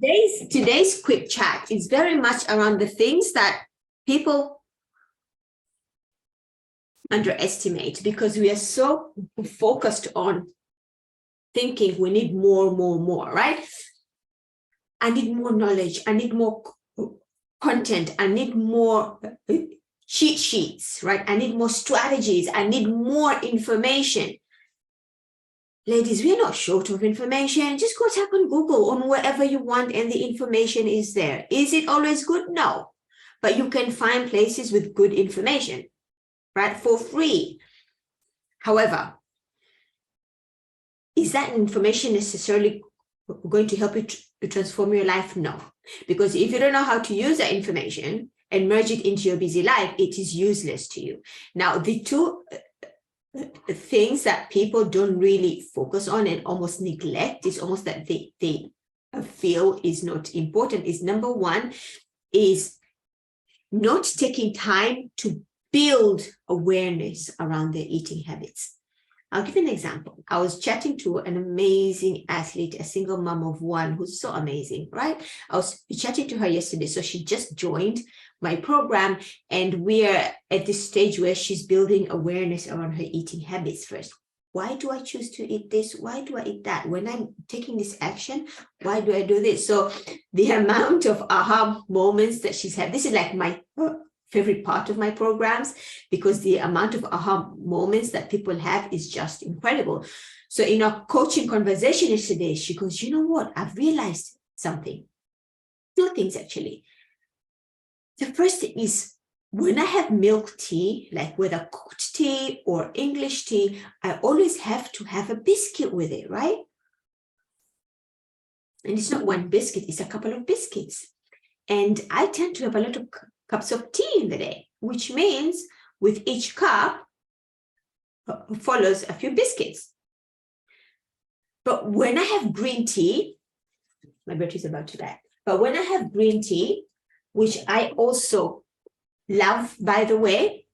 Today's quick chat is very much around the things that people underestimate because we are so focused on thinking we need more, right? I need more knowledge. I need more content. I need more cheat sheets, right? I need more strategies. I need more information. Ladies, we're not short of information. Just go tap on Google on wherever you want and the information is there. Is it always good? No. But you can find places with good information, right? For free. However, is that information necessarily going to help you to transform your life? No. Because if you don't know how to use that information and merge it into your busy life, it is useless to you. Now, the two things that people don't really focus on and almost neglect is almost that they feel is not important is number one is not taking time to build awareness around their eating habits. I'll give you an example. I was chatting to an amazing athlete, a single mom of one who's so amazing, right? I was chatting to her yesterday. So she just joined my program and we're at this stage where she's building awareness around her eating habits first. Why do I choose to eat this? Why do I eat that? When I'm taking this action, why do I do this? So the amount of aha moments that she's had, this is like my favorite part of my programs because the amount of aha moments that people have is just incredible. So in our coaching conversation yesterday, she goes, you know what? I've realized something. Two things actually. The first thing is when I have milk tea, like whether cooked tea or English tea, I always have to have a biscuit with it, right? And it's not one biscuit, it's a couple of biscuits. And I tend to have a lot of cups of tea in the day, which means with each cup follows a few biscuits. But when I have green tea, my battery's about to die, but when I have green tea, which I also love, by the way,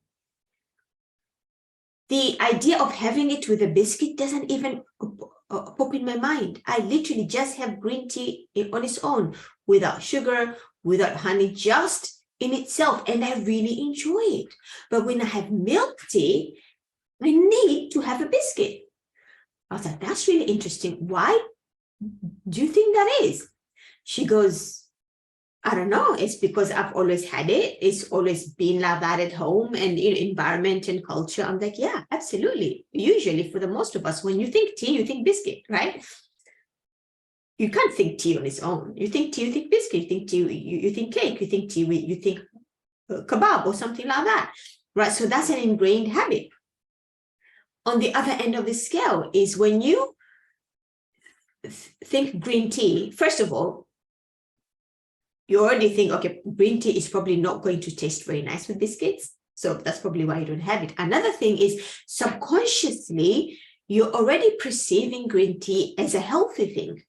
the idea of having it with a biscuit doesn't even pop in my mind. I literally just have green tea on its own, without sugar, without honey, just in itself, and I really enjoy it. But when I have milk tea, I need to have a biscuit. I was like, that's really interesting. Why do you think that is? She goes, I don't know. It's because I've always had it. It's always been like that at home and environment and culture. I'm like, yeah, absolutely. Usually for the most of us, when you think tea, you think biscuit, right? You can't think tea on its own. You think tea, you think biscuit, you think tea, you think cake, you think tea, you think kebab or something like that, right? So that's an ingrained habit. On the other end of the scale is when you think green tea, first of all, you already think, okay, green tea is probably not going to taste very nice with biscuits. So that's probably why you don't have it. Another thing is subconsciously, you're already perceiving green tea as a healthy thing,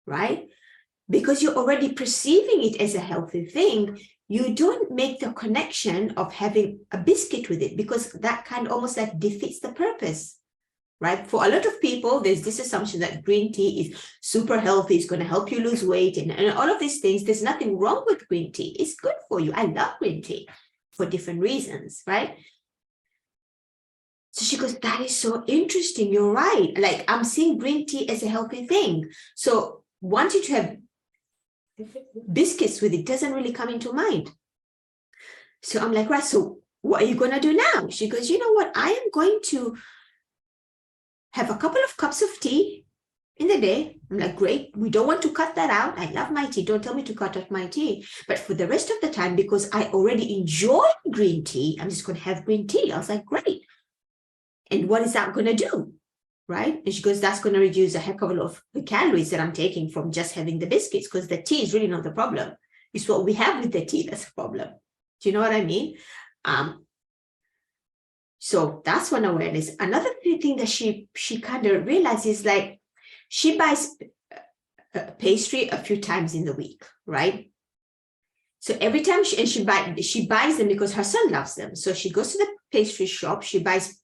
right? Because you're already perceiving it as a healthy thing, you don't make the connection of having a biscuit with it because that kind of almost like defeats the purpose, right? For a lot of people, there's this assumption that green tea is super healthy, it's going to help you lose weight and all of these things. There's nothing wrong with green tea. It's good for you. I love green tea for different reasons, right? So she goes, that is so interesting. You're right. Like I'm seeing green tea as a healthy thing. So wanting to have biscuits with it doesn't really come into mind. So I'm like, right, so what are you going to do now? She goes, you know what? I am going to have a couple of cups of tea in the day. I'm like, great. We don't want to cut that out. I love my tea. Don't tell me to cut out my tea. But for the rest of the time, because I already enjoy green tea, I'm just going to have green tea. I was like, great. And what is that going to do? Right? And she goes, that's going to reduce a heck of a lot of the calories that I'm taking from just having the biscuits because the tea is really not the problem. It's what we have with the tea that's a problem. Do you know what I mean? So that's one awareness. Another thing that she kind of realizes, like she buys pastry a few times in the week, right? So every time she buys them because her son loves them. So she goes to the pastry shop, she buys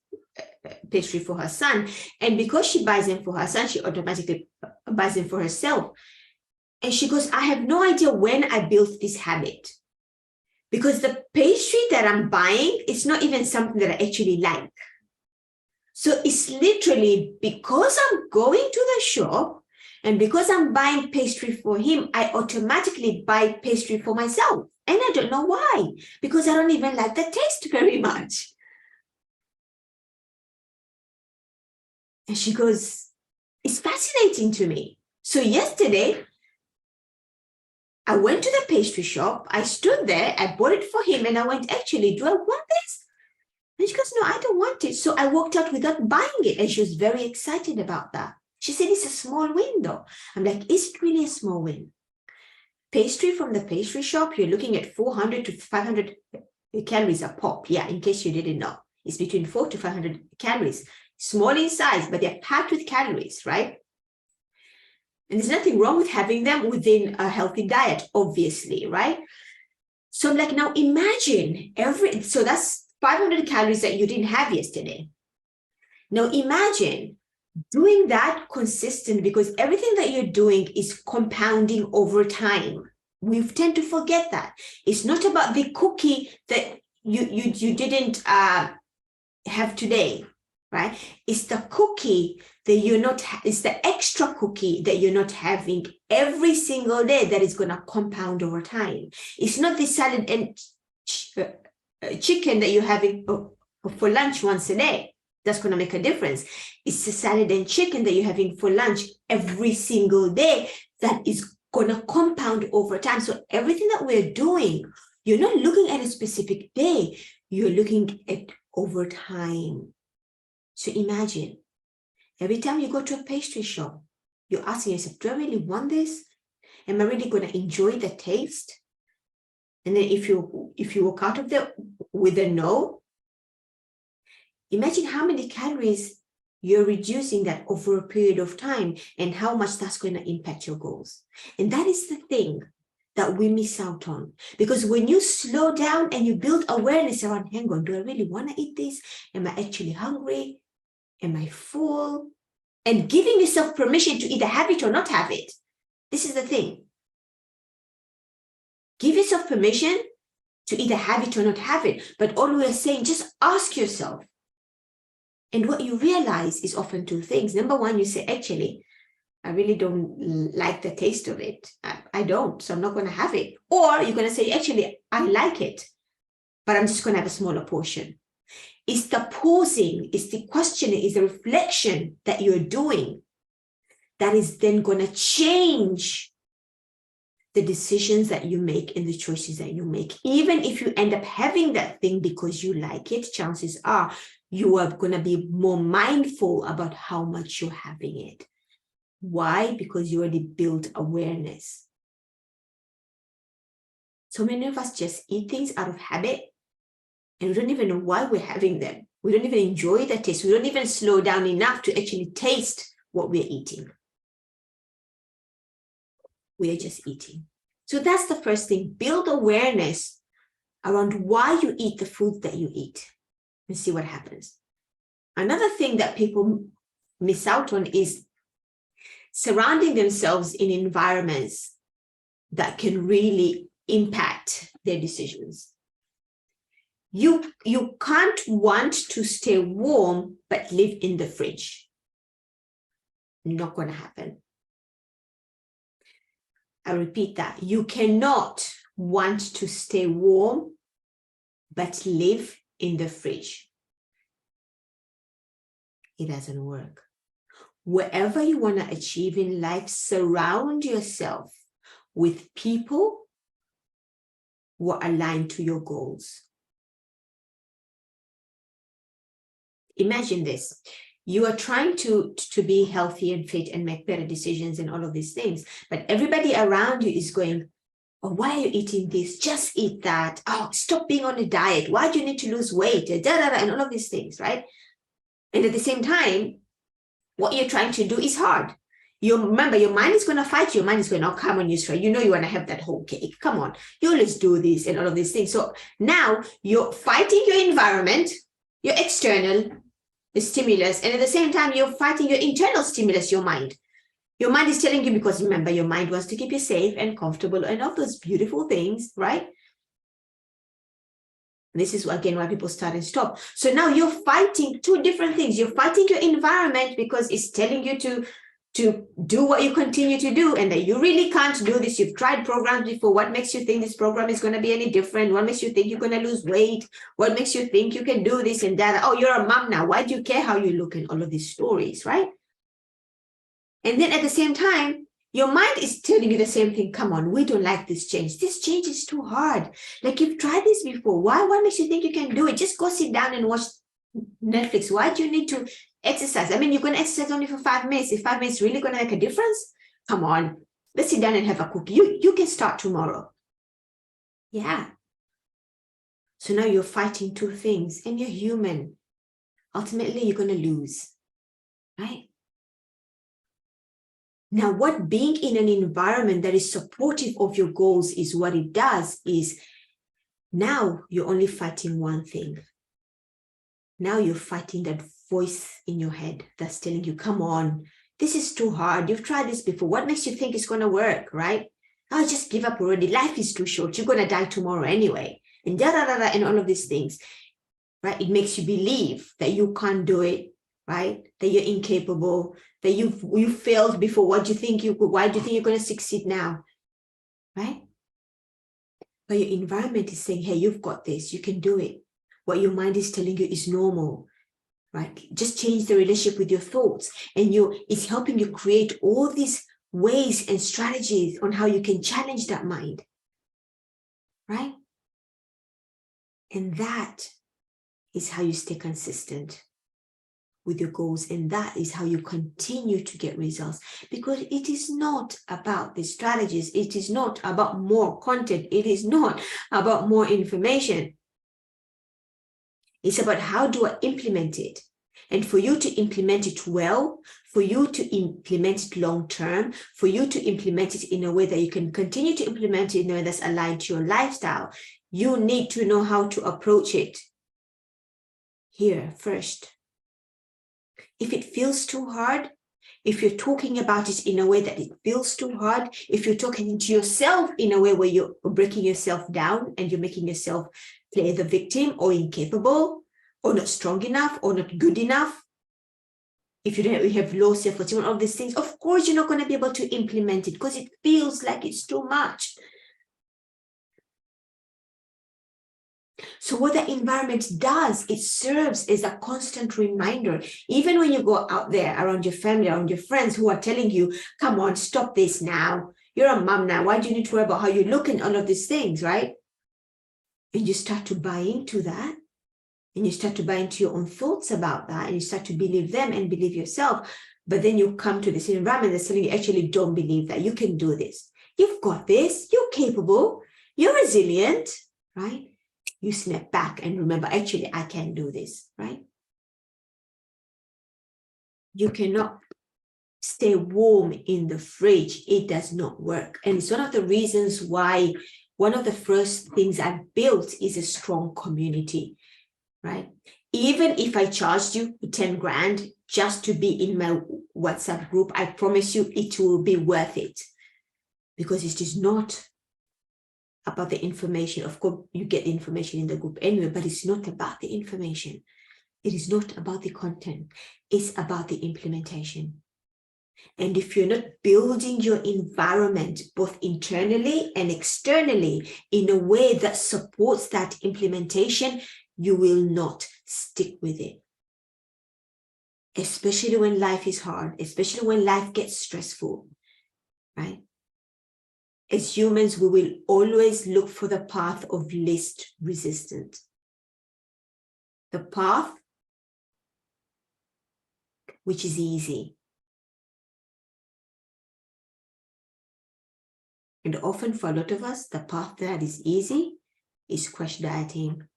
pastry for her son, and because she buys them for her son, she automatically buys them for herself. And she goes, I have no idea when I built this habit, because the pastry that I'm buying is not even something that I actually like. So it's literally because I'm going to the shop and because I'm buying pastry for him, I automatically buy pastry for myself. And I don't know why, because I don't even like the taste very much. And she goes, it's fascinating to me. So yesterday, I went to the pastry shop, I stood there, I bought it for him, and I went, actually, do I want this? And she goes, no, I don't want it. So I walked out without buying it. And she was very excited about that. She said, it's a small win though. I'm like, is it really a small win? Pastry from the pastry shop, you're looking at 400 to 500 calories a pop. Yeah, in case you didn't know. It's between 400 to 500 calories. Small in size, but they're packed with calories, right? And there's nothing wrong with having them within a healthy diet, obviously, right? So I'm like, now imagine so that's 500 calories that you didn't have yesterday. Now imagine doing that consistent, because everything that you're doing is compounding over time. We tend to forget that. It's not about the cookie that you didn't have today, right? It's the cookie that you're not, it's the extra cookie that you're not having every single day that is going to compound over time. It's not the salad and chicken that you're having for lunch once a day that's going to make a difference. It's the salad and chicken that you're having for lunch every single day that is going to compound over time. So everything that we're doing, you're not looking at a specific day, you're looking at over time. So imagine, every time you go to a pastry shop, you're asking yourself, do I really want this? Am I really going to enjoy the taste? And then if you walk out of there with a no, imagine how many calories you're reducing that over a period of time and how much that's going to impact your goals. And that is the thing that we miss out on. Because when you slow down and you build awareness around, hang on, do I really want to eat this? Am I actually hungry? Am I full? And giving yourself permission to either have it or not have it. This is the thing. Give yourself permission to either have it or not have it. But all we're saying, just ask yourself. And what you realize is often two things. Number one, you say, actually, I really don't like the taste of it. I don't, so I'm not going to have it. Or you're going to say, actually, I like it, but I'm just going to have a smaller portion. It's the pausing, it's the questioning, it's the reflection that you're doing that is then going to change the decisions that you make and the choices that you make. Even if you end up having that thing because you like it, chances are you are going to be more mindful about how much you're having it. Why? Because you already built awareness. So many of us just eat things out of habit, and we don't even know why we're having them. We don't even enjoy the taste. We don't even slow down enough to actually taste what we're eating. We are just eating. So that's the first thing. Build awareness around why you eat the food that you eat and see what happens. Another thing that people miss out on is surrounding themselves in environments that can really impact their decisions. You can't want to stay warm but live in the fridge. Not going to happen. I repeat that. You cannot want to stay warm but live in the fridge. It doesn't work. Wherever you want to achieve in life, surround yourself with people who are aligned to your goals. Imagine this. You are trying to be healthy and fit and make better decisions and all of these things, but everybody around you is going, oh, why are you eating this? Just eat that. Oh, stop being on a diet. Why do you need to lose weight? And all of these things, right? And at the same time, what you're trying to do is hard. Remember, your mind is going to fight. Your mind is going, oh, come on, Yusra, you know you want to have that whole cake. Come on, you always do this and all of these things. So now you're fighting your environment, your external stimulus, and at the same time, you're fighting your internal stimulus, your mind. Your mind is telling you, because remember, your mind wants to keep you safe and comfortable and all those beautiful things, right? This is again why people start and stop. So now you're fighting two different things. You're fighting your environment because it's telling you to do what you continue to do, and that you really can't do this. You've tried programs before. What makes you think this program is going to be any different? What makes you think you're going to lose weight? What makes you think you can do this and that? Oh, you're a mom now. Why do you care how you look? And all of these stories, right? And then at the same time, your mind is telling you the same thing. Come on, we don't like this change. This change is too hard. Like, you've tried this before. Why? What makes you think you can do it? Just go sit down and watch Netflix. Why do you need to exercise? I mean, you're going to exercise only for 5 minutes. Is 5 minutes really going to make a difference? Come on, let's sit down and have a cookie. You can start tomorrow. Yeah. So now you're fighting two things, and you're human. Ultimately, you're going to lose, right? Now, what being in an environment that is supportive of your goals is, what it does is, now you're only fighting one thing. Now you're fighting that voice in your head that's telling you, come on, this is too hard. You've tried this before. What makes you think it's going to work, right? I'll just give up already. Life is too short. You're going to die tomorrow anyway. And da-da-da-da, and all of these things, right? It makes you believe that you can't do it, right? That you're incapable, that you failed before. What do you think you could? Why do you think you're going to succeed now, right? But your environment is saying, hey, you've got this. You can do it. What your mind is telling you is normal, right? Just change the relationship with your thoughts, and it's helping you create all these ways and strategies on how you can challenge that mind, right? And that is how you stay consistent with your goals, and that is how you continue to get results, because it is not about the strategies. It is not about more content. It is not about more information. It's about, how do I implement it? And for you to implement it well, for you to implement it long term, for you to implement it in a way that you can continue to implement it in a way that's aligned to your lifestyle, you need to know how to approach it here first. If it feels too hard, if you're talking about it in a way that it feels too hard, if you're talking to yourself in a way where you're breaking yourself down and you're making yourself play the victim or incapable or not strong enough or not good enough, if you have low self-esteem, all these things, of course you're not going to be able to implement it because it feels like it's too much. So what the environment does, it serves as a constant reminder. Even when you go out there around your family, around your friends who are telling you, come on, stop this now. You're a mom now. Why do you need to worry about how you look and all of these things, right? And you start to buy into that. And you start to buy into your own thoughts about that. And you start to believe them and believe yourself. But then you come to this environment that's telling you, actually don't believe that. You can do this. You've got this. You're capable. You're resilient, right? You snap back and remember, actually, I can do this, right? You cannot stay warm in the fridge. It does not work. And it's one of the reasons why one of the first things I built is a strong community, right? Even if I charged you 10 grand just to be in my WhatsApp group, I promise you it will be worth it, because it is not about the information. Of course, you get the information in the group anyway, but it's not about the information. It is not about the content. It's about the implementation. And if you're not building your environment, both internally and externally, in a way that supports that implementation, you will not stick with it. Especially when life is hard, especially when life gets stressful, right? As humans, we will always look for the path of least resistance. The path which is easy. And often for a lot of us, the path that is easy is crash dieting.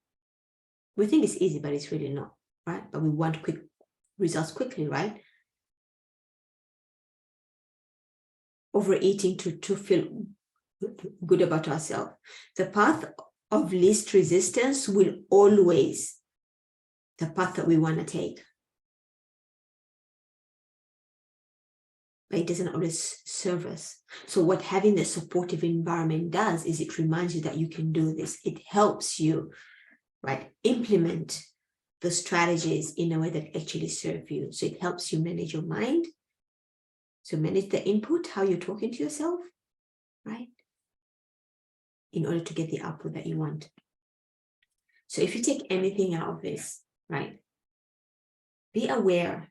We think it's easy, but it's really not, right? But we want quick results quickly, right? Overeating to feel good about ourselves. The path of least resistance will always the path that we want to take. but it doesn't always serve us. So what having a supportive environment does is it reminds you that you can do this. It helps you, right, implement the strategies in a way that actually serve you. So it helps you manage your mind. So manage the input, how you're talking to yourself, right, in order to get the output that you want. So if you take anything out of this, right, be aware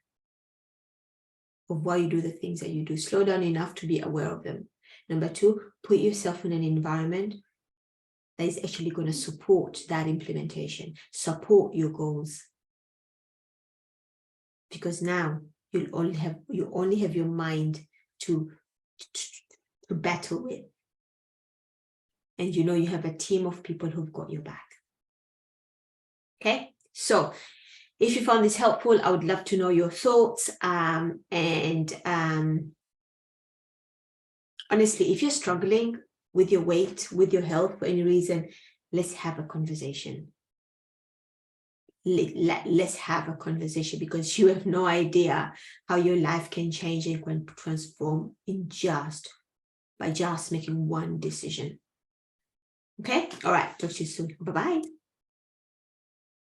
of why you do the things that you do. Slow down enough to be aware of them. Number two, put yourself in an environment that is actually going to support that implementation, support your goals. Because now you only have your mind to battle with. And you know you have a team of people who've got your back. Okay, so if you found this helpful, I would love to know your thoughts. Honestly, if you're struggling with your weight, with your health for any reason, let's have a conversation. Let's have a conversation, because you have no idea how your life can change and can transform by just making one decision. Okay, all right, talk to you soon. Bye-bye.